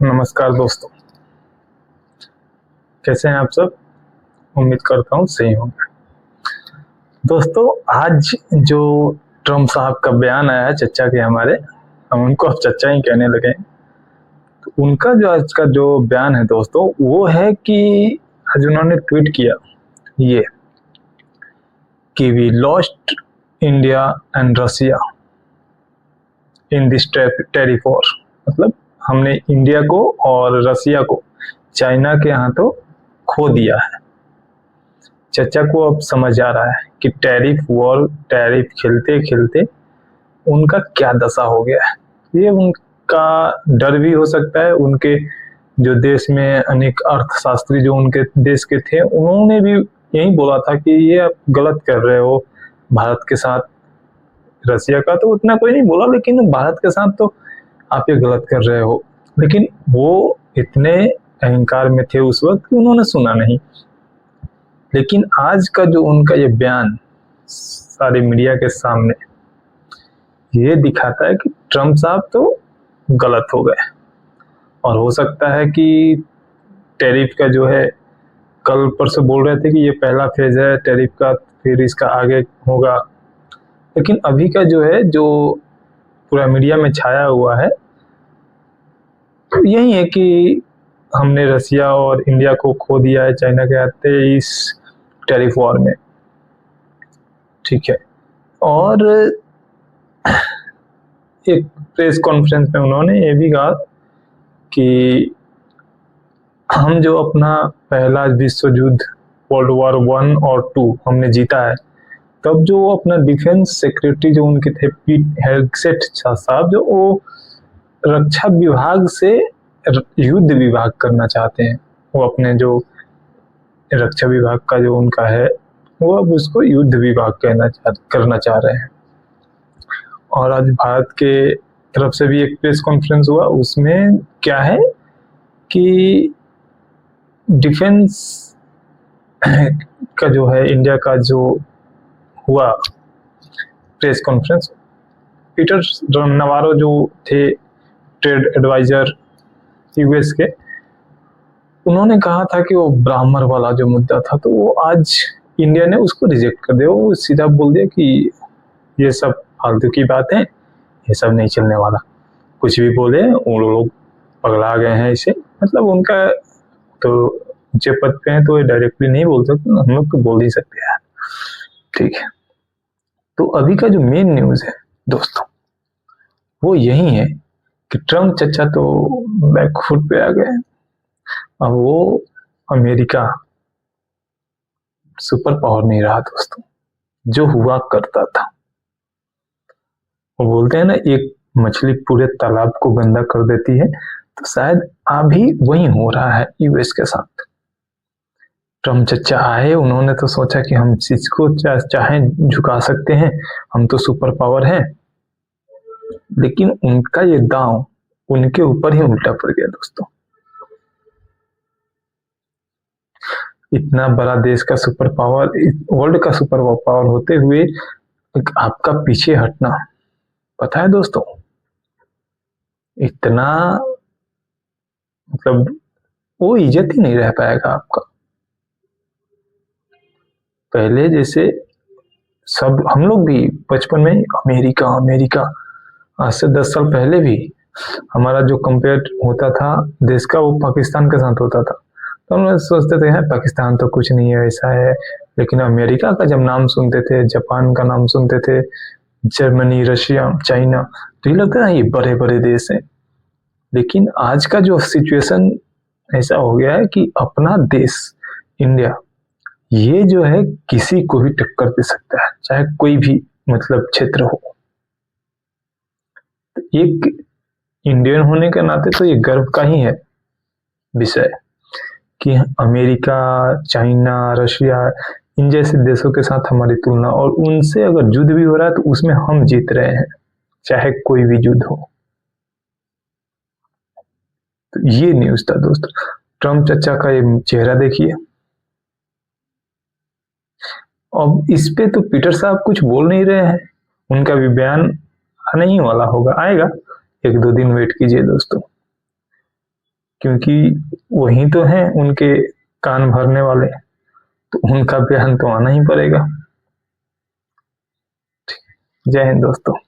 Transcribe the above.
नमस्कार दोस्तों, कैसे हैं आप सब। उम्मीद करता हूँ सही होंगे। दोस्तों, आज जो ट्रम्प साहब का बयान आया है चच्चा के हमारे, हम उनको अब चच्चा ही कहने लगे हैं। तो उनका जो आज का जो बयान है दोस्तों, वो है कि आज उन्होंने ट्वीट किया ये कि we lost India and Russia in this tariff war. मतलब हमने इंडिया को और रसिया को चाइना के हाथों खो दिया है। चचा को अब समझ आ रहा है कि टैरिफ वॉर, टैरिफ खेलते खेलते उनका क्या दशा हो गया है। ये उनका डर भी हो सकता है। उनके जो देश में अनेक अर्थशास्त्री जो उनके देश के थे, उन्होंने भी यही बोला था कि ये आप गलत कर रहे हो भारत के साथ। रसिया का तो उतना कोई नहीं बोला, लेकिन भारत के साथ तो आप ये गलत कर रहे हो। लेकिन वो इतने अहंकार में थे उस वक्त कि उन्होंने सुना नहीं। लेकिन आज का जो उनका ये बयान सारे मीडिया के सामने ये दिखाता है कि ट्रम्प साहब तो गलत हो गए। और हो सकता है कि टैरिफ का जो है, कल परसों बोल रहे थे कि ये पहला फेज है टैरिफ का, फिर इसका आगे होगा। लेकिन अभी का जो है, जो पूरा मीडिया में छाया हुआ है, तो यही है कि हमने रसिया और इंडिया को खो दिया है चाइना के हाथे इस टैरिफ वॉर में। ठीक है। और एक प्रेस कॉन्फ्रेंस में उन्होंने ये भी कहा कि हम जो अपना पहला विश्व युद्ध वर्ल्ड वॉर 1 और 2 हमने जीता है, तब जो अपना डिफेंस सेक्रेटरी जो उनके थे पीट हेगसेट साहब, जो वो रक्षा विभाग से युद्ध विभाग करना चाहते हैं। वो अपने जो रक्षा विभाग का जो उनका है, वो अब उसको युद्ध विभाग करना चाह रहे हैं। और आज भारत के तरफ से भी एक प्रेस कॉन्फ्रेंस हुआ, उसमें क्या है कि डिफेंस का जो है, इंडिया का जो हुआ प्रेस कॉन्फ्रेंस, पीटर नवारो जो थे ट्रेड एडवाइजर यूएस के, उन्होंने कहा था कि वो ब्राह्मण वाला जो मुद्दा था, तो वो आज इंडिया ने उसको रिजेक्ट कर दिया। वो सीधा बोल दिया कि ये सब फालतू की बात है, ये सब नहीं चलने वाला। कुछ भी बोले, वो लोग पगला गए हैं इसे। मतलब उनका तो ऊंचे पद पे हैं तो ये डायरेक्टली नहीं बोल सकते, हम लोग तो बोल ही सकते हैं। ठीक है। तो अभी का जो मेन न्यूज है दोस्तों, वो यही है कि ट्रम्प चचा तो बैकफुट पे आ गए। अब वो अमेरिका सुपर पावर नहीं रहा दोस्तों, जो हुआ करता था। वो बोलते हैं ना, एक मछली पूरे तालाब को गंदा कर देती है, तो शायद अभी वही हो रहा है यूएस के साथ। ट्रम्प चचा आए, उन्होंने तो सोचा कि हम चीज को चाहे झुका सकते हैं, हम तो सुपर पावर हैं। लेकिन उनका ये दांव उनके ऊपर ही उल्टा पड़ गया दोस्तों। इतना बड़ा देश का सुपर पावर, वर्ल्ड का सुपर पावर होते हुए आपका पीछे हटना, पता है दोस्तों, इतना मतलब वो इज्जत ही नहीं रह पाएगा आपका। पहले जैसे सब हम लोग भी बचपन में अमेरिका अमेरिका, आज से 10 साल पहले भी हमारा जो कंपेयर होता था देश का, वो पाकिस्तान के साथ होता था। तो हम लोग सोचते थे पाकिस्तान तो कुछ नहीं है, ऐसा है। लेकिन अमेरिका का जब नाम सुनते थे, जापान का नाम सुनते थे, जर्मनी, रशिया, चाइना, तो ये लगता है ये बड़े बड़े देश हैं। लेकिन आज का जो सिचुएशन ऐसा हो गया है कि अपना देश इंडिया, ये जो है किसी को भी टक्कर दे सकता है, चाहे कोई भी मतलब क्षेत्र हो। एक इंडियन होने के नाते तो ये गर्व का ही है विषय कि अमेरिका, चाइना, रशिया, इन जैसे देशों के साथ हमारी तुलना, और उनसे अगर युद्ध भी हो रहा है तो उसमें हम जीत रहे हैं, चाहे कोई भी युद्ध हो। तो ये न्यूज था दोस्तों। ट्रम्प चचा का ये चेहरा देखिए। अब इस पे तो पीटर साहब कुछ बोल नहीं रहे हैं, उनका भी बयान आने ही वाला होगा, आएगा, 1-2 दिन वेट कीजिए दोस्तों। क्योंकि वही तो हैं उनके कान भरने वाले, तो उनका बयान तो आना ही पड़ेगा। जय हिंद दोस्तों।